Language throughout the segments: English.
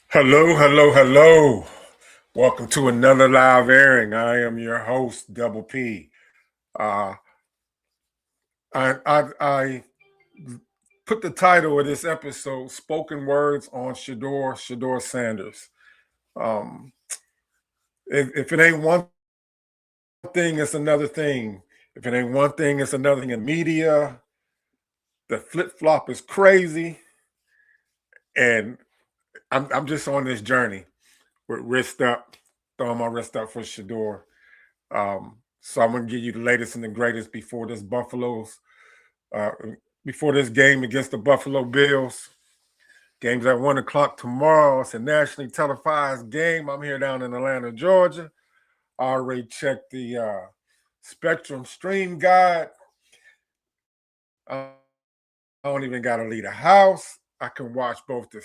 Hello, hello, hello. Welcome to another live airing. I am your host, Double P. Uh, I put the title of this episode, Spoken Words on Shedeur Sanders. Um, if it ain't one thing, it's another thing. If it ain't one thing, it's another thing in media. The flip flop is crazy. And I'm just on this journey with wrist up, throwing my wrist up for Shedeur. So I'm gonna give you the latest and the greatest uh, before this game against the Buffalo Bills. Game's at 1 o'clock tomorrow. It's a nationally televised game. I'm here down in Atlanta, Georgia. I already checked the Spectrum Stream Guide. I don't even gotta leave the house. I can watch both the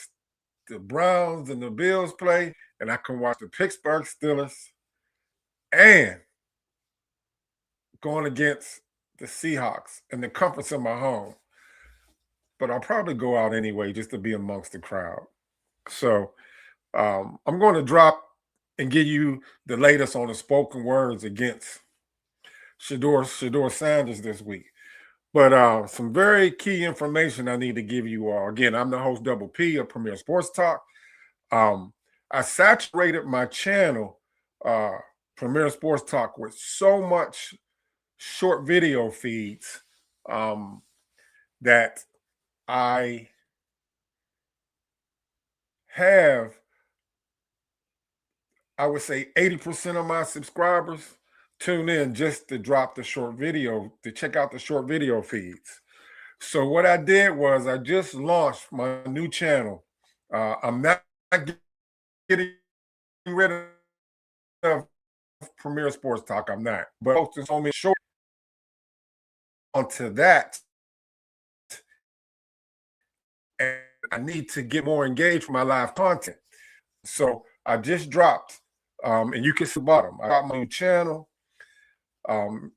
Browns and the Bills play, and I can watch the Pittsburgh Steelers and going against the Seahawks in the comforts of my home. But I'll probably go out anyway just to be amongst the crowd. So I'm going to drop and give you the latest on the spoken words against Shedeur Sanders this week. But some very key information I need to give you all. Again, I'm the host Double P of Premier Sports Talk. Um, I saturated my channel, uh, Premier Sports Talk, with so much short video feeds that I have, I would say 80% of my subscribers tune in just to drop the short video, to check out the short video feeds. So what I did was I just launched my new channel. I'm not getting rid of Premier Sports Talk. I'm not. But posting so many short onto that, and I need to get more engaged with my live content. So I just dropped, and you can see the bottom. I got my new channel. Um,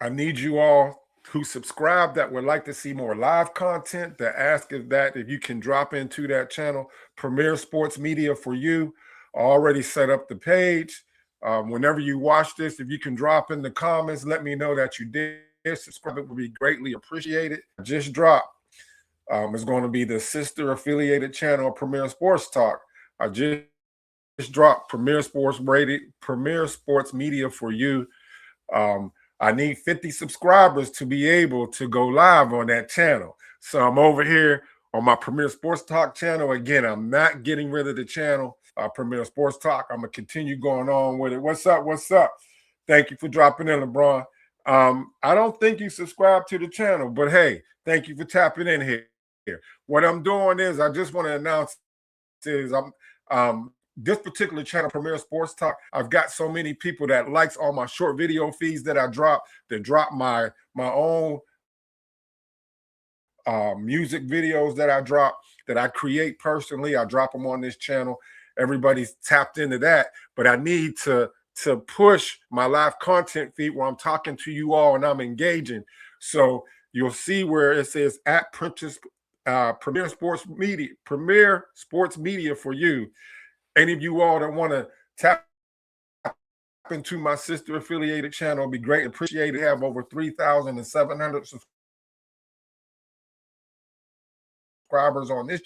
I need you all who subscribe that would like to see more live content to ask if you can drop into that channel, Premier Sports Media for You. I already set up the page. Whenever you watch this, if you can drop in the comments, let me know that you did. Subscribe, it would be greatly appreciated. Just drop. It's going to be the sister affiliated channel, Premier Sports Talk. I just dropped Premier Sports Media for You. I need 50 subscribers to be able to go live on that channel. So I'm over here on my Premier Sports Talk channel. Again, I'm not getting rid of the channel, Premier Sports Talk. I'm going to continue going on with it. What's up? What's up? Thank you for dropping in, LeBron. I don't think you subscribe to the channel, but hey, thank you for tapping in here. What I'm doing is I just want to announce is this particular channel, Premier Sports Talk, I've got so many people that likes all my short video feeds that I drop, that drop my own music videos that I drop, that I create personally. I drop them on this channel. Everybody's tapped into that, but I need to push my live content feed where I'm talking to you all and I'm engaging. So you'll see where it says at Premier Sports Media for You. Any of you all that want to tap into my sister affiliated channel, it'd be great. Appreciate it. Have over 3,700 subscribers on this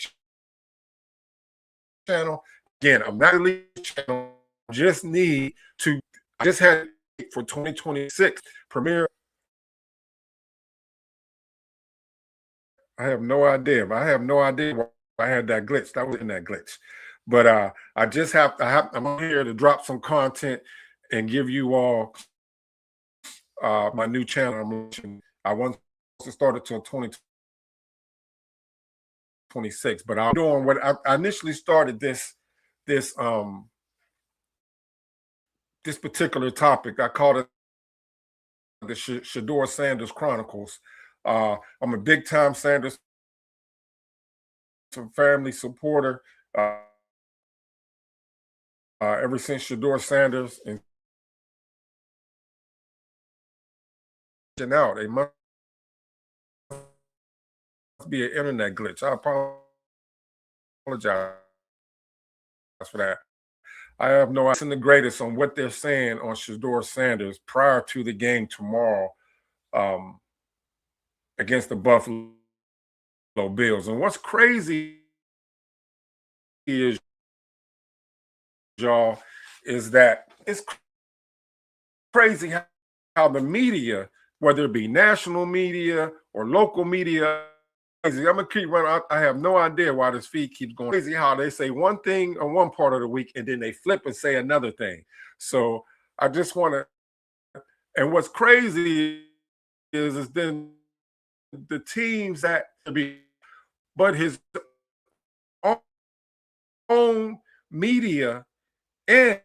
channel. Again, I'm not a channel. Just need to. I just had for 2026 Premier. I have no idea. I have no idea why I had that glitch. That was in that glitch. But I just have to I'm here to drop some content and give you all my new channel. I wasn't supposed to start it till 2026, but I'm doing what I initially started this this particular topic. I called it the Shedeur Sanders Chronicles. I'm a big time Sanders family supporter. Ever since Shedeur Sanders and out, it must be an internet glitch. I apologize for that. I have no idea the greatest on what they're saying on Shedeur Sanders prior to the game tomorrow um, against the Buffalo Bills. And what's crazy is, y'all, is that it's crazy how the media, whether it be national media or local media, I'm gonna keep running. I have no idea why this feed keeps going crazy. How they say one thing on one part of the week and then they flip and say another thing. So I just want to. And what's crazy is then the teams that be, but his own media in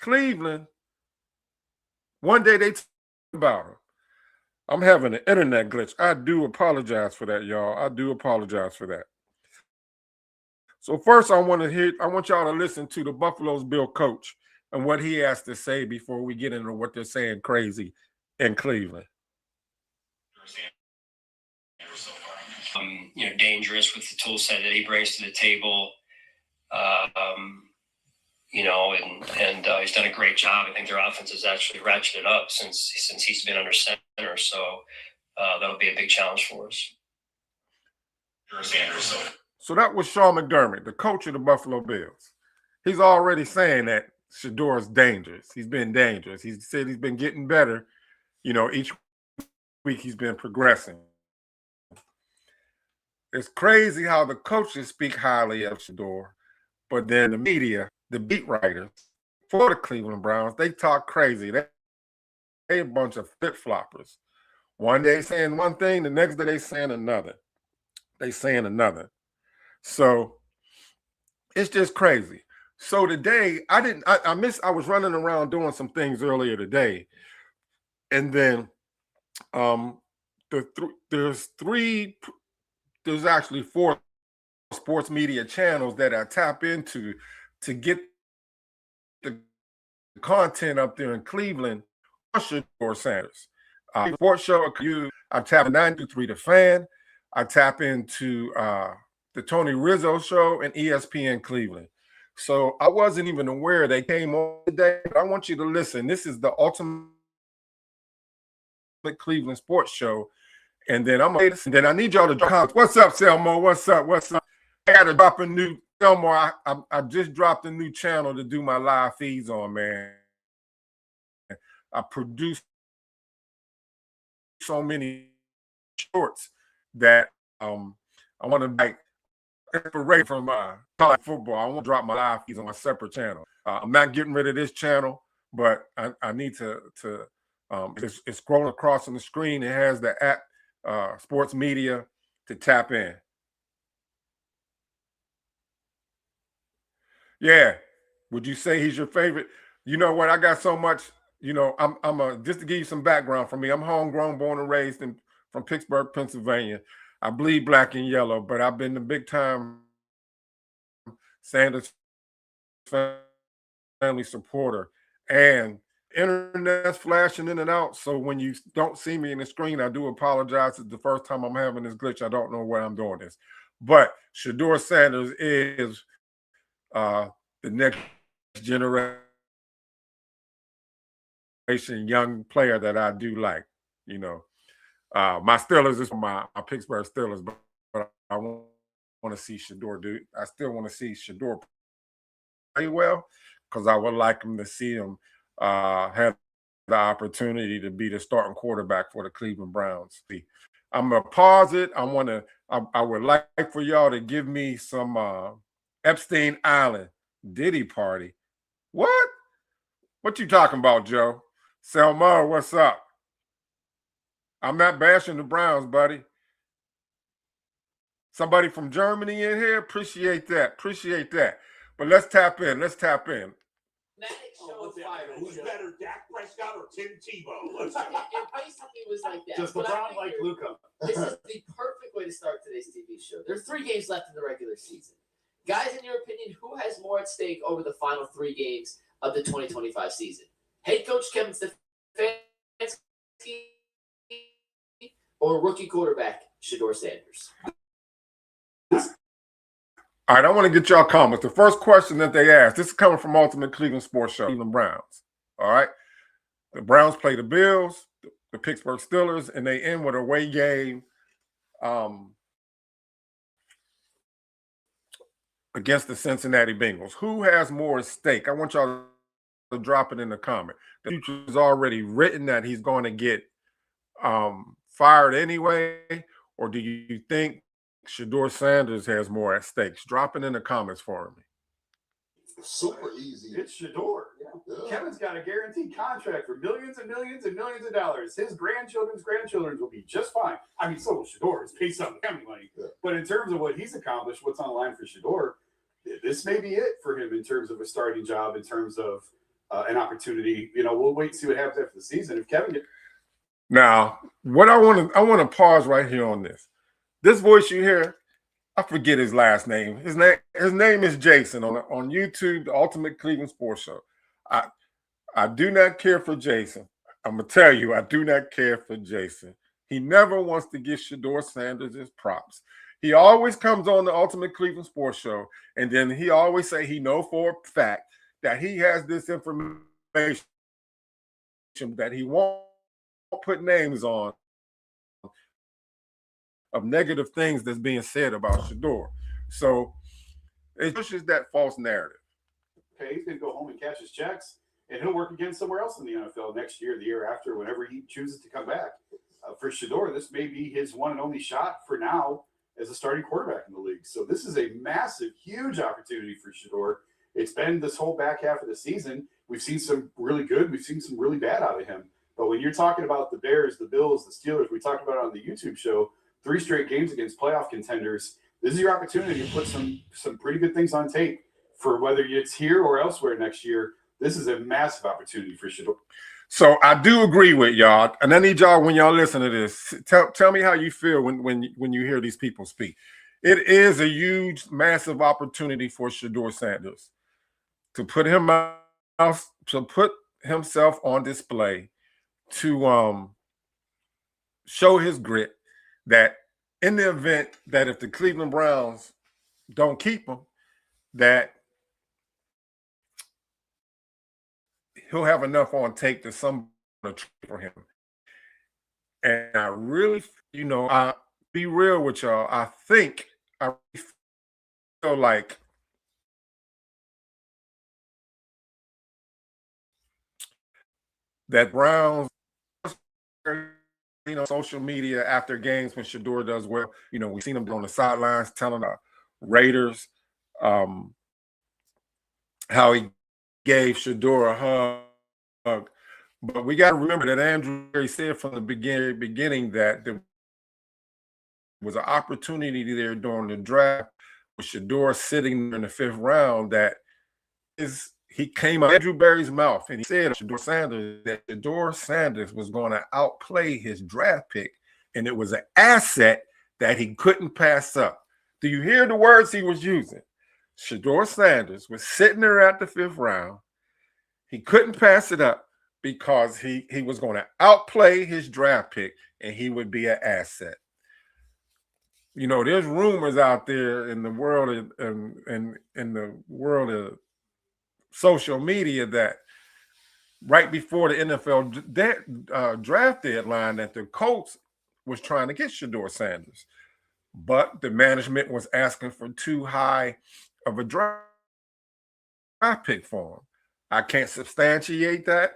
Cleveland, one day they talk about him. I'm having an internet glitch. I do apologize for that, y'all. I do apologize for that. So first, I want y'all to listen to the Buffalo Bills coach and what he has to say before we get into what they're saying crazy in Cleveland. Dangerous with the tool set that he brings to the table. And he's done a great job. I think their offense has actually ratcheted up since he's been under center. So that'll be a big challenge for us. So that was Sean McDermott, the coach of the Buffalo Bills. He's already saying that Shedeur is dangerous. He's been dangerous. He said he's been getting better. Each week he's been progressing. It's crazy how the coaches speak highly of Shedeur, but then the media, the beat writers for the Cleveland Browns, they talk crazy. They a bunch of flip-floppers. One day saying one thing, the next day they saying another. So it's just crazy. So today, I was running around doing some things earlier today. And then there's actually 4 sports media channels that I tap into to get the content up there in Cleveland. Shedeur Sanders. Sports show, I tap 923 The Fan. I tap into the Tony Rizzo show and ESPN Cleveland. So I wasn't even aware they came on today, but I want you to listen. This is the ultimate Cleveland sports show. And then I need y'all to drop. What's up, Selmo? What's up? I got to drop a new Selmo. I just dropped a new channel to do my live feeds on, man. I produced so many shorts that I want to like inspiration from college football. I want to drop my live feeds on my separate channel. I'm not getting rid of this channel, but I need to it's scrolling across on the screen. It has the app sports media to tap in. Yeah. Would you say he's your favorite? You know what? I got so much, just to give you some background from me, I'm homegrown, born and raised from Pittsburgh, Pennsylvania. I bleed black and yellow, but I've been a big time Sanders family supporter. And internet's flashing in and out. So when you don't see me in the screen, I do apologize. It's the first time I'm having this glitch. I don't know where I'm doing this. But Shedeur Sanders is the next generation young player that I do like. My Steelers is my Pittsburgh Steelers, but I want to see Shedeur do. I still want to see Shedeur play well because I would like him to see him have the opportunity to be the starting quarterback for the Cleveland Browns. I'm gonna pause it. I would like for y'all to give me some Epstein Island Diddy party. What? What you talking about, Joe? Selma, what's up? I'm not bashing the Browns, buddy. Somebody from Germany in here? Appreciate that. But let's tap in. Who's better, Dak Prescott or Tim Tebow? It basically was like that. Does LeBron like Luka? This is the perfect way to start today's TV show. There's 3 games left in the regular season. Guys, in your opinion, who has more at stake over the final 3 games of the 2025 season? Head coach Kevin Stefanski or rookie quarterback Shedeur Sanders? All right, I want to get y'all comments. The first question that they asked, this is coming from Ultimate Cleveland Sports Show, Cleveland Browns. All right. The Browns play the Bills, the Pittsburgh Steelers, and they end with a away game against the Cincinnati Bengals. Who has more at stake? I want y'all to drop it in the comment. The future is already written that he's going to get fired anyway, or do you think Shedeur Sanders has more at stake? Drop it in the comments for me. Super easy. It's Shedeur. Yeah. Kevin's got a guaranteed contract for millions and millions and millions of dollars. His grandchildren's grandchildren will be just fine. I mean, so will Shedeur. It's paid some family money. Yeah. But in terms of what he's accomplished, what's on the line for Shedeur, this may be it for him in terms of a starting job, in terms of an opportunity. You know, we'll wait and see what happens after the season. If Kevin gets now, what I want to pause right here on this. This voice you hear, I forget his last name. His name is Jason on YouTube, the Ultimate Cleveland Sports Show. I do not care for Jason. I'm gonna tell you, I do not care for Jason. He never wants to give Shedeur Sanders his props. He always comes on the Ultimate Cleveland Sports Show, and then he always say he know for a fact that he has this information that he won't put names on of negative things that's being said about Shedeur. So it pushes that false narrative. Okay, he's going to go home and cash his checks, and he'll work again somewhere else in the NFL next year, the year after, whenever he chooses to come back. For Shedeur, this may be his one and only shot for now as a starting quarterback in the league. So this is a massive, huge opportunity for Shedeur. It's been this whole back half of the season. We've seen some really good. We've seen some really bad out of him. But when you're talking about the Bears, the Bills, the Steelers, we talked about it on the YouTube show, 3 straight games against playoff contenders. This is your opportunity to put some pretty good things on tape for whether it's here or elsewhere next year. This is a massive opportunity for Shedeur. So I do agree with y'all, and I need y'all, when y'all listen to this, tell me how you feel when you hear these people speak. It is a huge, massive opportunity for Shedeur Sanders to put himself on display, to show his grit, that in the event that if the Cleveland Browns don't keep him, that he'll have enough on tape to someone to trade for him. And I really, I be real with y'all. I think I really feel like that Browns, social media after games when Shedeur does well, we've seen him on the sidelines telling the Raiders how he gave Shedeur a hug. But we got to remember that Andrew said from the beginning that there was an opportunity there during the draft with Shedeur sitting in the 5th round he came out of Andrew Berry's mouth, and he said that Shedeur Sanders was going to outplay his draft pick, and it was an asset that he couldn't pass up. Do you hear the words he was using? Shedeur Sanders was sitting there at the 5th round. He couldn't pass it up because he was going to outplay his draft pick, and he would be an asset. There's rumors out there in the world and in the world of social media that right before the NFL draft deadline that the Colts was trying to get Shedeur Sanders, but the management was asking for too high of a draft pick for him. I can't substantiate that,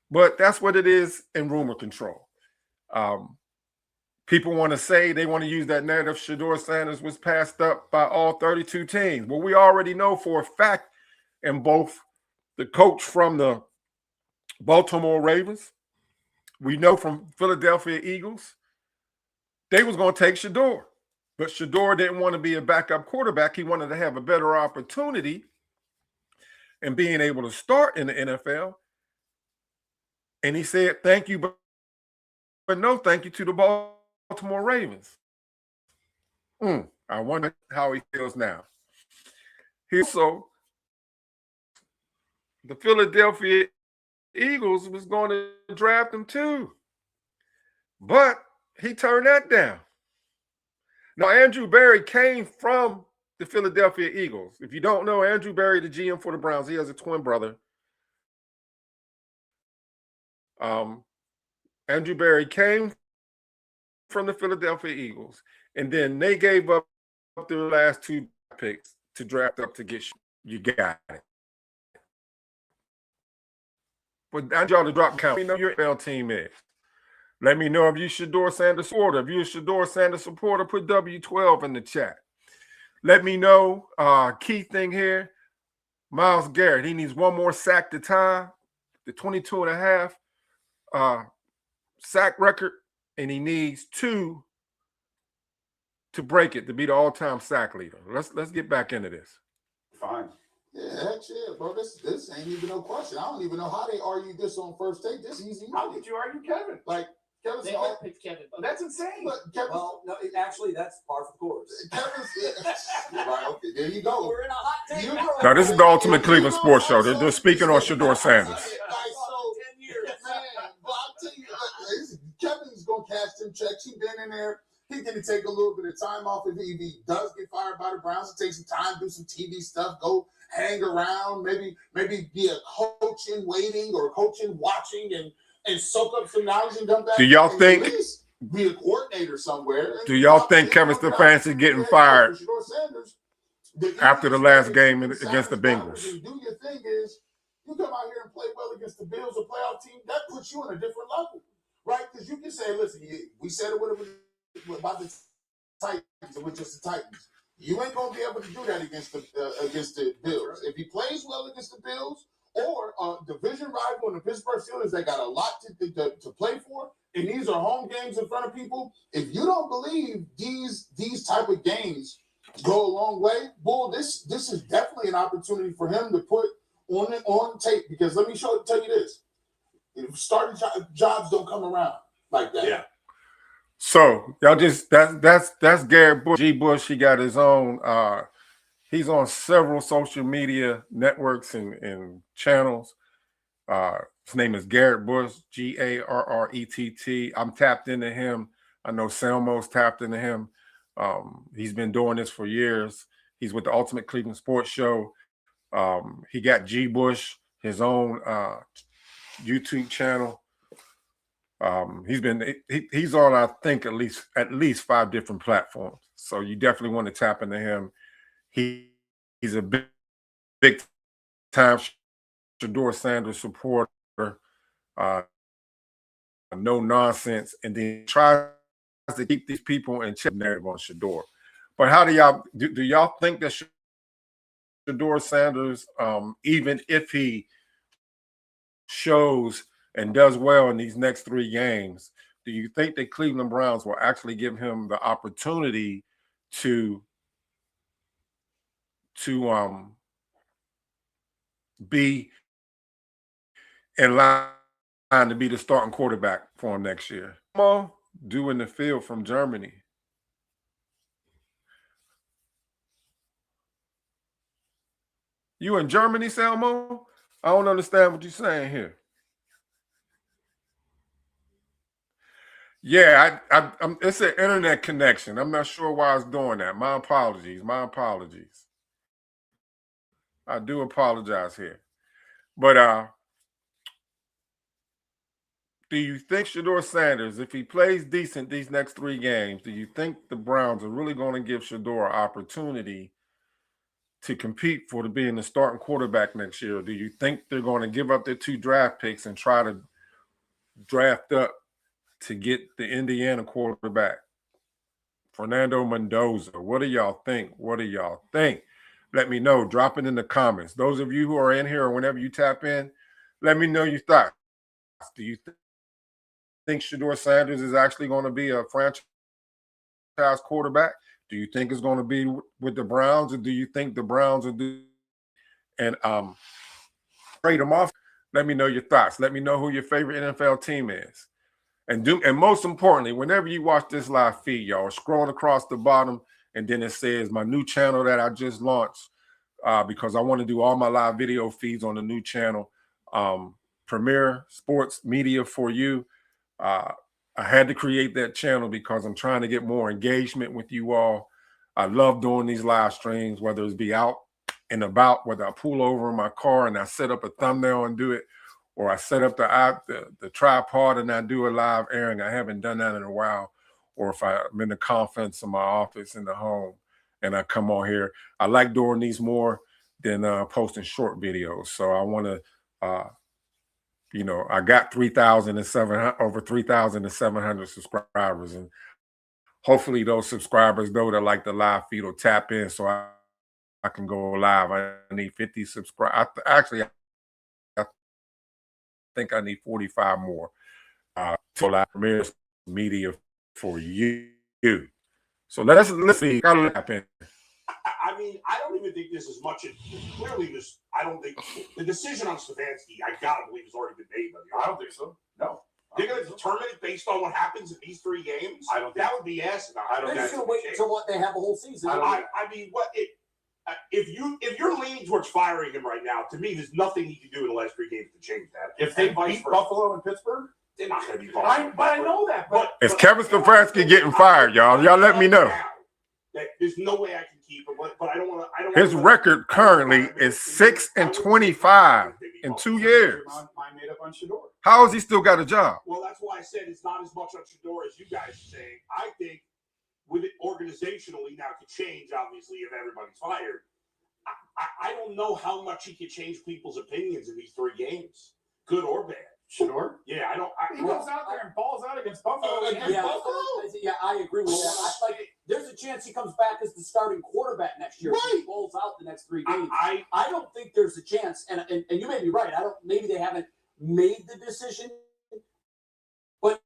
but that's what it is in rumor control. People want to say, they want to use that narrative Shedeur Sanders was passed up by all 32 teams. Well, we already know for a fact, and both the coach from the Baltimore Ravens, we know from Philadelphia Eagles, they was going to take Shedeur. But Shedeur didn't want to be a backup quarterback. He wanted to have a better opportunity and being able to start in the NFL. And he said, thank you, but no thank you to the Baltimore Ravens. I wonder how he feels now. The Philadelphia Eagles was going to draft him too, but he turned that down. Now, Andrew Berry came from the Philadelphia Eagles. If you don't know, Andrew Berry, the GM for the Browns, he has a twin brother. Andrew Berry came from the Philadelphia Eagles, and then they gave up their last 2 picks to draft up to get you got it. But I need y'all to drop count. Let me know your NFL team is. Let me know if you Shedeur Sanders supporter. If you're a Shedeur Sanders supporter, put W12 in the chat. Let me know. Key thing here, Myles Garrett. He needs 1 more sack to tie the 22.5 sack record, and he needs 2 to break it to be the all-time sack leader. Let's get back into this. Fine. Yeah, heck yeah, bro. This ain't even no question. I don't even know how they argued this on first take. This easy. How did you argue Kevin? Like Kevin They Smith. all picked Kevin. But That's insane. But Kevin, Well, no, actually, that's par for the course. Kevin's right. Okay, there you go. We're in a hot take. You know, Now, this is the Ultimate Cleveland Sports Show. They're speaking on Shedeur Sanders. Like, so, 10 years. man, but I'll tell you, Kevin's gonna cash them checks. He's been in there. He's gonna take a little bit of time off if he does get fired by the Browns. To take some time, do some TV stuff, go hang around, maybe be a coach in waiting or coach in watching and soak up some knowledge and come back. Do y'all and think- at least be a coordinator somewhere? Do y'all think Kevin Stefanski getting fired Shedeur Sanders, after the last game against the Bengals? Do your thing is you come out here and play well against the Bills, a playoff team, that puts you on a different level, right? Because you can say, listen, we said it about the Titans, with just the Titans. You ain't gonna be able to do that against the Bills. If he plays well against the Bills or a division rival in the Pittsburgh Steelers, they got a lot to play for, and these are home games in front of people. If you don't believe these type of games go a long way, bull, this is definitely an opportunity for him to put on tape. Because let me tell you this: starting jobs don't come around like that. Yeah. So y'all just that's Garrett Bush. G. Bush, he got his own. He's on several social media networks and channels. His name is Garrett Bush, Garrett. I'm tapped into him. I know Selmo's tapped into him. He's been doing this for years. He's with the Ultimate Cleveland Sports Show. He got G. Bush, his own YouTube channel. He's on, I think, at least 5 different platforms. So you definitely want to tap into him. He's a big time Shedeur Sanders supporter, no nonsense, and then tries to keep these people in check narrative on Shedeur. But how do y'all think that Shedeur Sanders, even if he shows and does well in these next 3 games, do you think the Cleveland Browns will actually give him the opportunity to be in line to be the starting quarterback for him next year? Due in the field from Germany. You in Germany, Selmo? I don't understand what you're saying here. Yeah, I'm it's an internet connection. I'm not sure why it's doing that. My apologies. I do apologize here. But do you think Shedeur Sanders, if he plays decent these next 3 games, do you think the Browns are really going to give Shedeur an opportunity to compete for being the starting quarterback next year? Or do you think they're going to give up their 2 draft picks and try to draft up to get the Indiana quarterback, Fernando Mendoza? What do y'all think? Let me know. Drop it in the comments. Those of you who are in here or whenever you tap in, let me know your thoughts. Do you think Shedeur Sanders is actually going to be a franchise quarterback? Do you think it's going to be with the Browns, or do you think the Browns will do and trade him off? Let me know your thoughts. Let me know who your favorite NFL team is. And most importantly, whenever you watch this live feed, y'all, scroll across the bottom, and then it says my new channel that I just launched, because I want to do all my live video feeds on the new channel, Premier Sports Media for You. I had to create that channel because I'm trying to get more engagement with you all. I love doing these live streams, whether it's be out and about, whether I pull over in my car and I set up a thumbnail and do it, or I set up the tripod and I do a live airing. I haven't done that in a while. Or if I'm in the conference in my office in the home and I come on here, I like doing these more than posting short videos. So I want to, I got 3,700, over 3,700 subscribers, and hopefully those subscribers, though, that like the live feed will tap in so I can go live. I need 50 subscribers. I think I need 45 more to live premiere media for you. So let's see. Gotta tap in. I mean, I don't even think this is much. Clearly, this. I don't think the decision on Stefanski, I gotta believe, has already been made. But I don't think so. No. They're going to determine it based on what happens in these 3 games. I don't think that would be asinine. I don't They're think just gonna wait until what they have a whole season. I mean, what it? If you're leaning towards firing him right now, to me, there's nothing he can do in the last 3 games to change that. If they And vice beat versa. Buffalo and Pittsburgh, They're not going to be. but I know that. But Is Kevin Stefanski getting fired, y'all? Y'all let me know. There's no way I can keep him, but I don't want to. His record currently is 6-25 in 2 years. Mine made up on Shedeur. How has he still got a job? Well, that's why I said it's not as much on Shedeur as you guys are saying. I think with it organizationally now to change, obviously, if everybody's fired. I don't know how much he can change people's opinions in these 3 games, good or bad. Shedeur? Yeah, I don't. He goes out there and balls out against Buffalo. I agree with that. Like, there's a chance he comes back as the starting quarterback next year. Right. He balls out the next 3 games. I don't think there's a chance, and you may be right. Maybe they haven't made the decision, but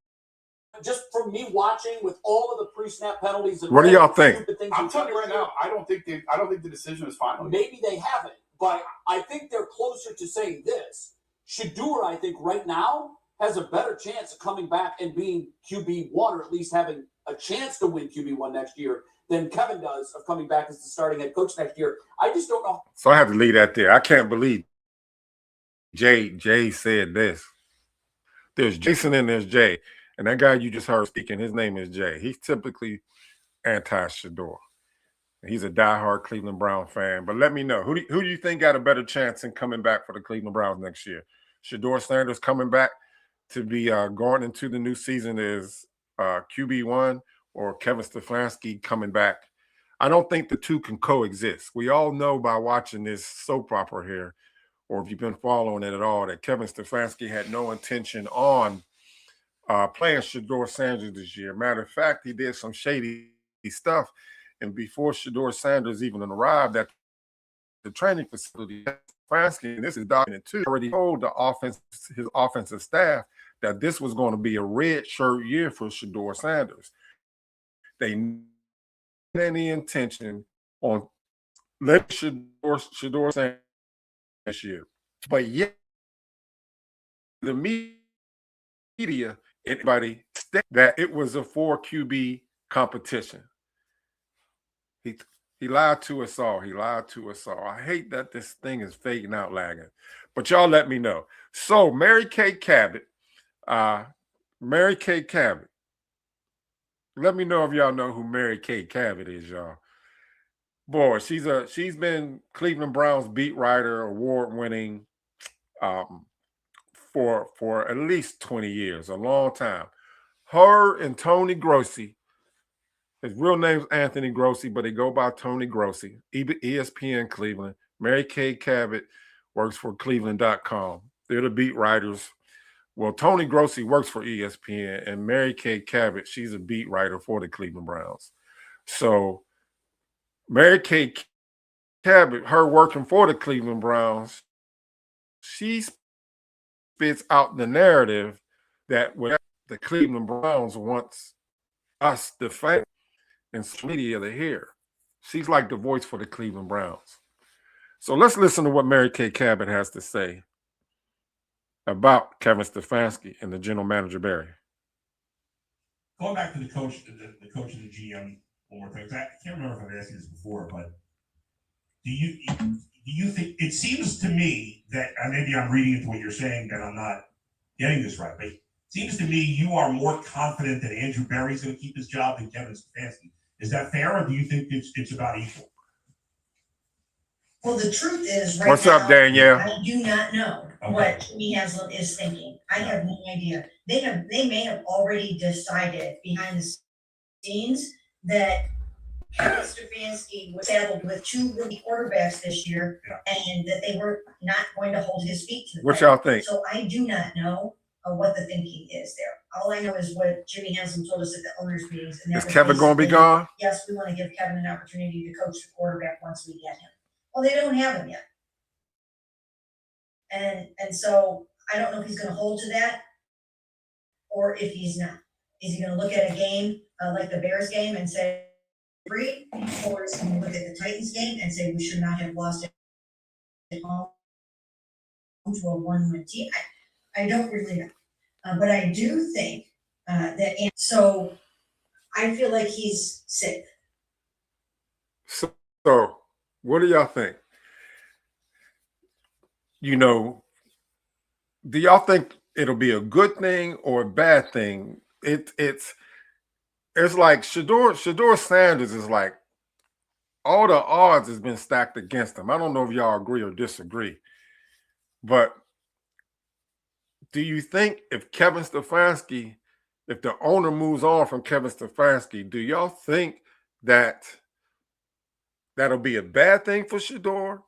just from me watching with all of the pre-snap penalties and what do y'all think? I'm telling you right now, I don't think the decision is final. Maybe they haven't, but I think they're closer to saying this. Shedeur, I think, right now has a better chance of coming back and being QB1, or at least having a chance to win QB1 next year than Kevin does of coming back as the starting head coach next year. I just don't know. So I have to leave that there. I can't believe Jay said this. There's Jason and there's Jay. And that guy you just heard speaking, his name is Jay. He's typically anti-Shedeur. He's a diehard Cleveland Brown fan. But let me know, who do you think got a better chance in coming back for the Cleveland Browns next year? Shedeur Sanders coming back to be going into the new season as QB1, or Kevin Stefanski coming back? I don't think the two can coexist. We all know by watching this soap opera here, or if you've been following it at all, that Kevin Stefanski had no intention on playing Shedeur Sanders this year. Matter of fact, he did some shady stuff. And before Shedeur Sanders even arrived at the training facility, Stefanski, and this is documented too, already told his offensive staff that this was going to be a red shirt year for Shedeur Sanders. They had any intention on letting Shedeur Sanders this year. But yet, the media, anybody, that it was a 4 QB competition. He lied to us all. He lied to us all. I hate that this thing is fading out, lagging. But y'all let me know. So Mary Kay Cabot, let me know if y'all know who Mary Kay Cabot is, y'all. Boy, she's been Cleveland Browns beat writer, award-winning for at least 20 years, a long time. Her and Tony Grossi. His real name's Anthony Grossi, but they go by Tony Grossi, ESPN Cleveland. Mary Kay Cabot works for Cleveland.com. They're the beat writers. Well, Tony Grossi works for ESPN, and Mary Kay Cabot, she's a beat writer for the Cleveland Browns. So Mary Kay Cabot, her working for the Cleveland Browns, she spits out the narrative that when the Cleveland Browns wants us, the fans, and social media to hear. She's like the voice for the Cleveland Browns. So let's listen to what Mary Kay Cabot has to say about Kevin Stefanski and the general manager, Barry. Going back to the coach and the GM one more time, because I can't remember if I've asked you this before, but do you think, it seems to me that, and maybe I'm reading into what you're saying that I'm not getting this right, but it seems to me you are more confident that Andrew Berry's going to keep his job than Kevin Stefanski. Is that fair, or do you think it's about equal? Well, the truth is, right What's now, up, Danielle? I do not know what Jimmy Haslam is thinking. I have no idea. They may have already decided behind the scenes that Kevin Stefanski was saddled with 2 rookie quarterbacks this year, and that they were not going to hold his feet to the What fire. y'all think? So I do not know what the thinking is there. All I know is what Jimmy Haslam told us at the owners' meetings. And that Is was Kevin going to be basically, gone? yes, we want to give Kevin an opportunity to coach the quarterback once we get him. Well, they don't have him yet. And so I don't know if he's going to hold to that or if he's not. Is he going to look at a game like the Bears game and say, free? Or is he going to look at the Titans game and say, we should not have lost at home to a one-win team? I don't really know. But I do think that, so I feel like he's safe. So what do y'all think? You know, do y'all think it'll be a good thing or a bad thing? It's like Shedeur Sanders is like, all the odds has been stacked against him. I don't know if y'all agree or disagree, but do you think if Kevin Stefanski, if the owner moves on from Kevin Stefanski, do y'all think that that'll be a bad thing for Shedeur?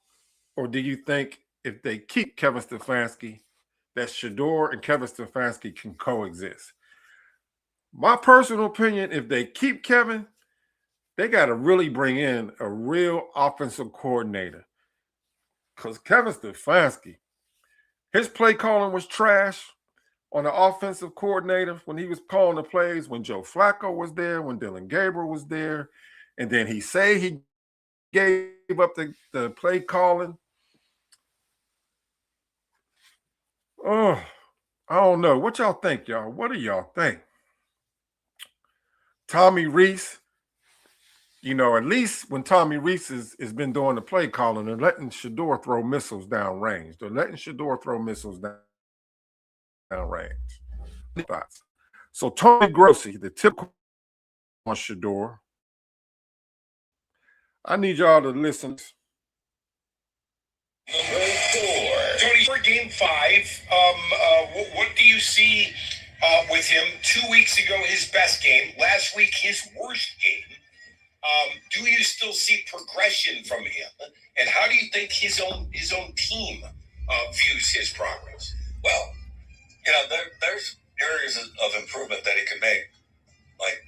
Or do you think if they keep Kevin Stefanski, that Shedeur and Kevin Stefanski can coexist? My personal opinion, if they keep Kevin, they got to really bring in a real offensive coordinator. Because Kevin Stefanski, his play calling was trash on the offensive coordinator when he was calling the plays, when Joe Flacco was there, when Dylan Gabriel was there. And then he say he gave up the play calling. Oh, I don't know. What y'all think, y'all? What do y'all think? Tommy Reese, you know, at least when Tommy Reese has been doing the play calling, they're letting Shedeur throw missiles down range. They're letting Shedeur throw missiles down range. So Tony Grossi, the typical on Shedeur, I need y'all to listen. Tony, for game 5, what do you see with him? 2 weeks ago, his best game. Last week, his worst game. Do you still see progression from him? And how do you think his own team views his progress? Well, you know, there's areas of improvement that he can make. Like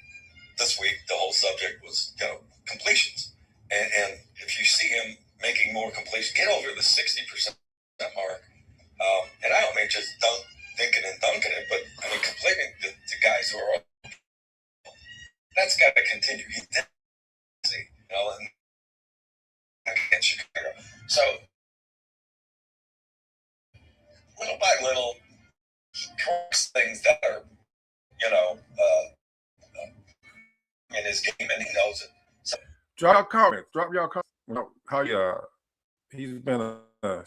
this week, the whole subject was, you know, completions. And if you see him making more completions, get over the 60% mark. And I don't mean just thinking and dunking it, but I mean completing to guys who are all, that's got to continue. He did, you know, and against Chicago. So little by little, he corrects things that are, you know, in his game, and he knows it. So, Drop your comments. How he's been a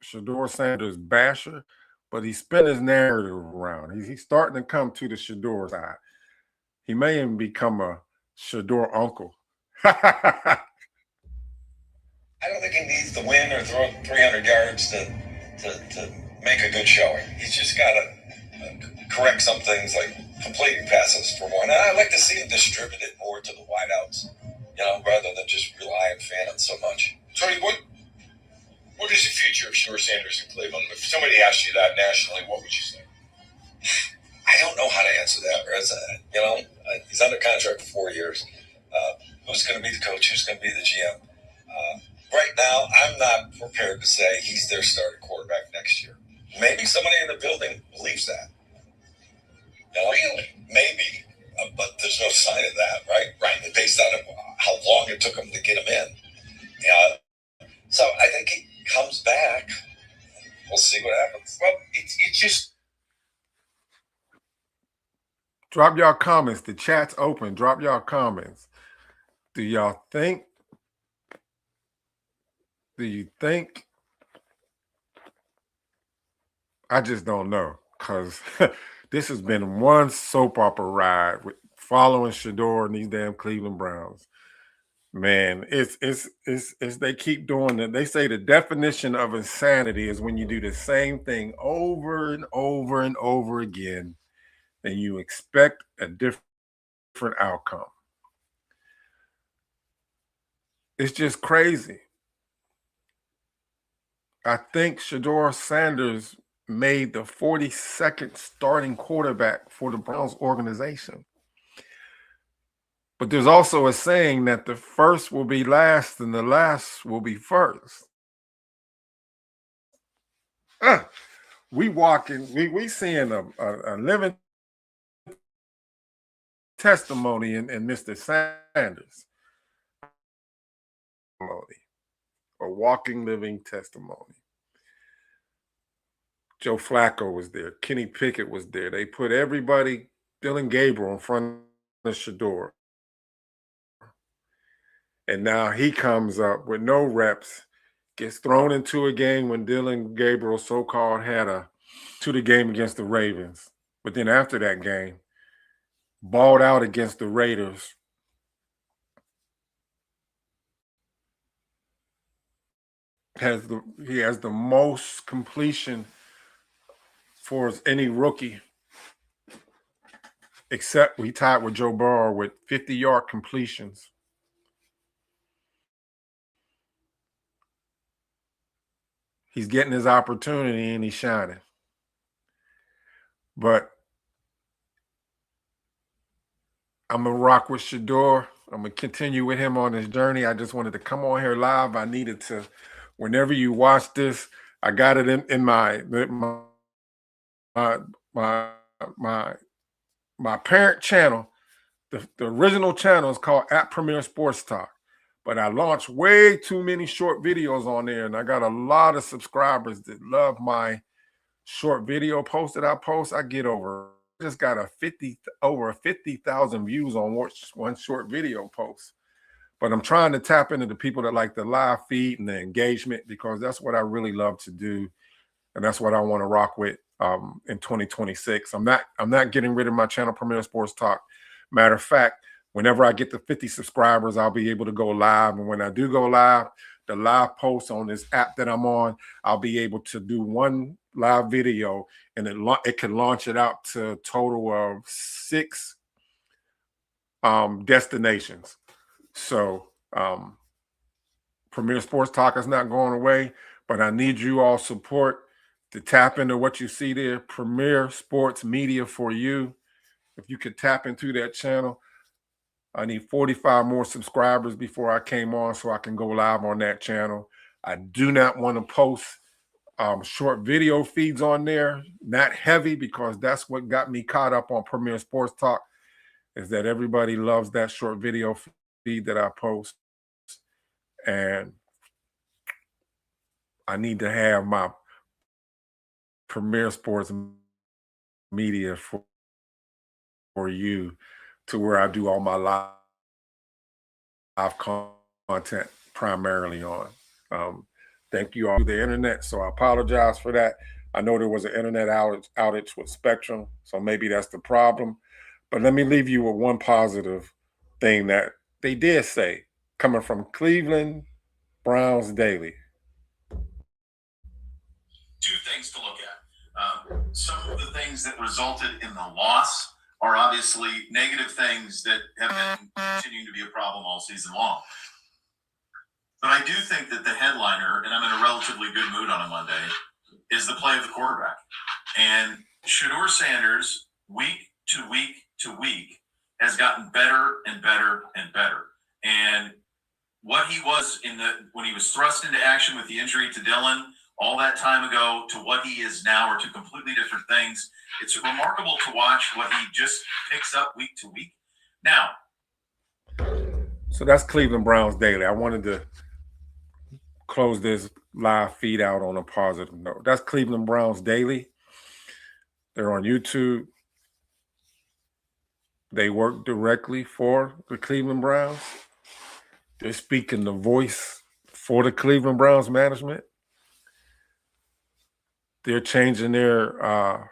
Shedeur Sanders basher, but he spin his narrative around. He's starting to come to the Shedeur side. He may even become a Shedeur uncle. I don't think he needs to win or throw 300 yards to make a good showing. He's just got to correct some things like completing passes for one. And I like to see him distribute it more to the wideouts, you know, rather than just rely on Fannin so much. Tony, what is the future of Shedeur Sanders in Cleveland? If somebody asked you that nationally, what would you say? I don't know how to answer that. You know, he's under contract for 4 years. Who's going to be the coach? Who's going to be the GM? Right now, I'm not prepared to say he's their starting quarterback next year. Maybe somebody in the building believes that. You know, really? Maybe. But there's no sign of that, right? Right. Based on how long it took him to get him in. So I think he comes back. We'll see what happens. Well, it's just. Drop y'all comments. The chat's open. Drop y'all comments. Do you think I just don't know, because this has been one soap opera ride following Shedeur and these damn Cleveland Browns. Man, it's they keep doing it. They say the definition of insanity is when you do the same thing over and over and over again, and you expect a different outcome. It's just crazy. I think Shedeur Sanders made the 42nd starting quarterback for the Browns organization. But there's also a saying that the first will be last and the last will be first. We seeing a living testimony in Mr. Sanders. A walking, living testimony. Joe Flacco was there. Kenny Pickett was there. They put everybody, Dylan Gabriel, in front of Shedeur. And now he comes up with no reps, gets thrown into a game when Dylan Gabriel so-called had to the game against the Ravens. But then after that game, balled out against the Raiders. He has the most completion for any rookie, except he tied with Joe Burrow with 50-yard completions. He's getting his opportunity and he's shining. But I'm going to rock with Shedeur. I'm going to continue with him on his journey. I just wanted to come on here live. I needed to, whenever you watch this, I got it in my parent channel. The original channel is called @Premier Sports Talk. But I launched way too many short videos on there, and I got a lot of subscribers that love my short video posts that I post. I just got over 50,000 views on one short video post. But I'm trying to tap into the people that like the live feed and the engagement, because that's what I really love to do, and that's what I want to rock with in 2026. I'm not getting rid of my channel, Premier Sports Talk. Matter of fact, whenever I get to 50 subscribers, I'll be able to go live. And when I do go live, the live posts on this app that I'm on, I'll be able to do one live video, and it can launch it out to a total of 6 destinations. So Premier Sports Talk is not going away, but I need you all support to tap into what you see there. Premier Sports Media for you. If you could tap into that channel. I need 45 more subscribers before I came on so I can go live on that channel. I do not want to post short video feeds on there, not heavy, because that's what got me caught up on Premier Sports Talk, is that everybody loves that short video feed that I post. And I need to have my Premier Sports Media for you, to where I do all my live content primarily on. Thank you all to the internet, so I apologize for that. I know there was an internet outage with Spectrum, so maybe that's the problem. But let me leave you with one positive thing that they did say, coming from Cleveland Browns Daily. Two things to look at. Some of the things that resulted in the loss are obviously negative things that have been continuing to be a problem all season long. But I do think that the headliner, and I'm in a relatively good mood on a Monday, is the play of the quarterback. And Shedeur Sanders, week to week to week, has gotten better and better and better. And what he was when he was thrust into action with the injury to Dylan all that time ago to what he is now are two completely different things. It's remarkable to watch what he just picks up week to week. Now, so that's Cleveland Browns Daily. I wanted to close this live feed out on a positive note. That's Cleveland Browns Daily. They're on YouTube. They work directly for the Cleveland Browns. They're speaking the voice for the Cleveland Browns management. They're changing their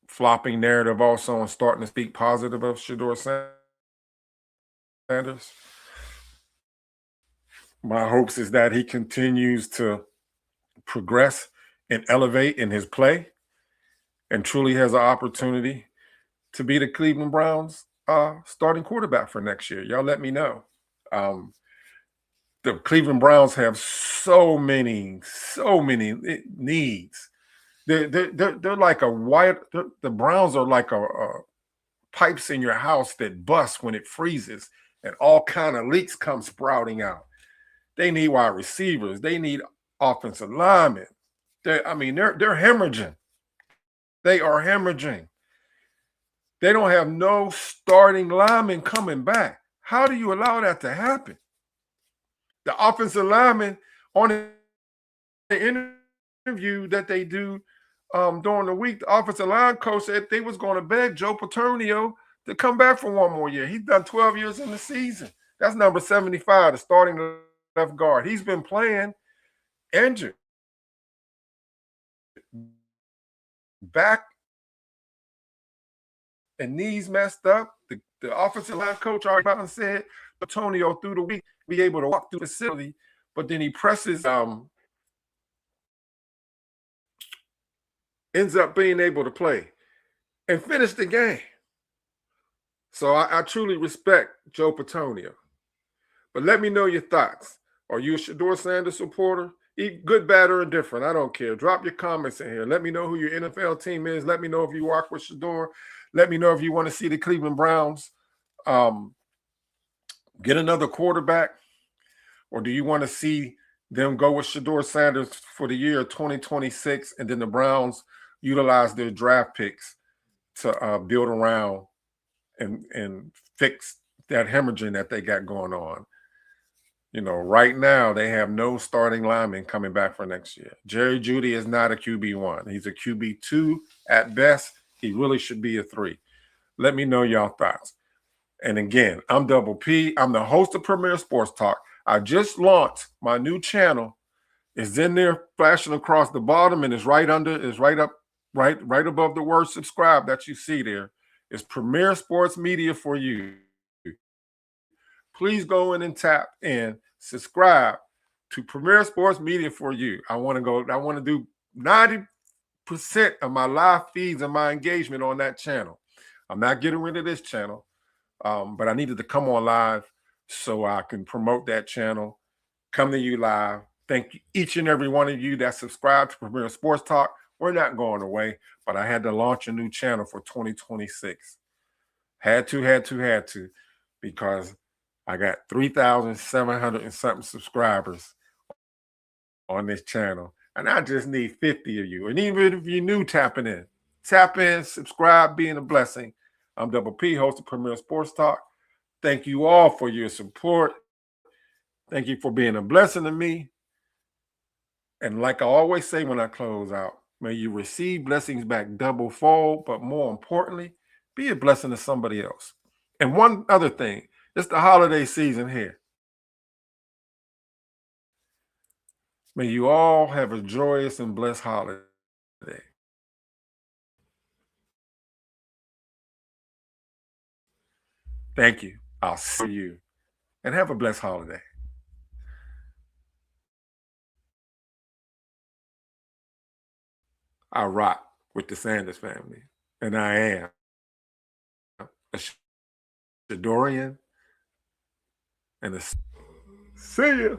flopping narrative also and starting to speak positive of Shedeur Sanders. My hopes is that he continues to progress and elevate in his play and truly has an opportunity to be the Cleveland Browns starting quarterback for next year. Y'all let me know. The Cleveland Browns have so many needs. They're like a white. The Browns are like a pipes in your house that bust when it freezes, and all kind of leaks come sprouting out. They need wide receivers. They need offensive linemen. They're hemorrhaging. They are hemorrhaging. They don't have no starting linemen coming back. How do you allow that to happen? The offensive linemen on the interview that they do during the week, the offensive line coach said they was going to beg Joe Paterno to come back for one more year. He's done 12 years in the season. That's number 75, the starting left guard. He's been playing injured. Back and knees messed up. The offensive line coach already out and said Paterno through the week be able to walk through the facility, but then he presses ends up being able to play and finish the game. So I truly respect Joe Paterno. But let me know your thoughts. Are you a Shedeur Sanders supporter? Good, bad, or indifferent. I don't care. Drop your comments in here. Let me know who your NFL team is. Let me know if you rock with Shedeur. Let me know if you want to see the Cleveland Browns get another quarterback, or do you want to see them go with Shedeur Sanders for the year 2026 and then the Browns utilize their draft picks to build around and fix that hemorrhaging that they got going on? You know, right now they have no starting linemen coming back for next year. Jerry Jeudy is not a QB1. He's a QB2 at best. He really should be a 3. Let me know y'all thoughts. And again, I'm Double P. I'm the host of Premier Sports Talk. I just launched my new channel. It's in there flashing across the bottom, and it's right above the word subscribe that you see there. It's Premier Sports Media for you. Please go in and tap in, subscribe to Premier Sports Media for you. I want to do 90% of my live feeds and my engagement on that channel. I'm not getting rid of this channel, but I needed to come on live so I can promote that channel, come to you live. Thank you, each and every one of you that subscribe to Premier Sports Talk. We're not going away, but I had to launch a new channel for 2026. Had to, because I got 3,700 and something subscribers on this channel. And I just need 50 of you. And even if you're new tapping in, tap in, subscribe, being a blessing. I'm Double P, host of Premier Sports Talk. Thank you all for your support. Thank you for being a blessing to me. And like I always say when I close out, may you receive blessings back double fold, but more importantly, be a blessing to somebody else. And one other thing, it's the holiday season here. May you all have a joyous and blessed holiday. Thank you. I'll see you. And have a blessed holiday. I rock with the Sanders family. And I am a Shedeurian and a... See ya.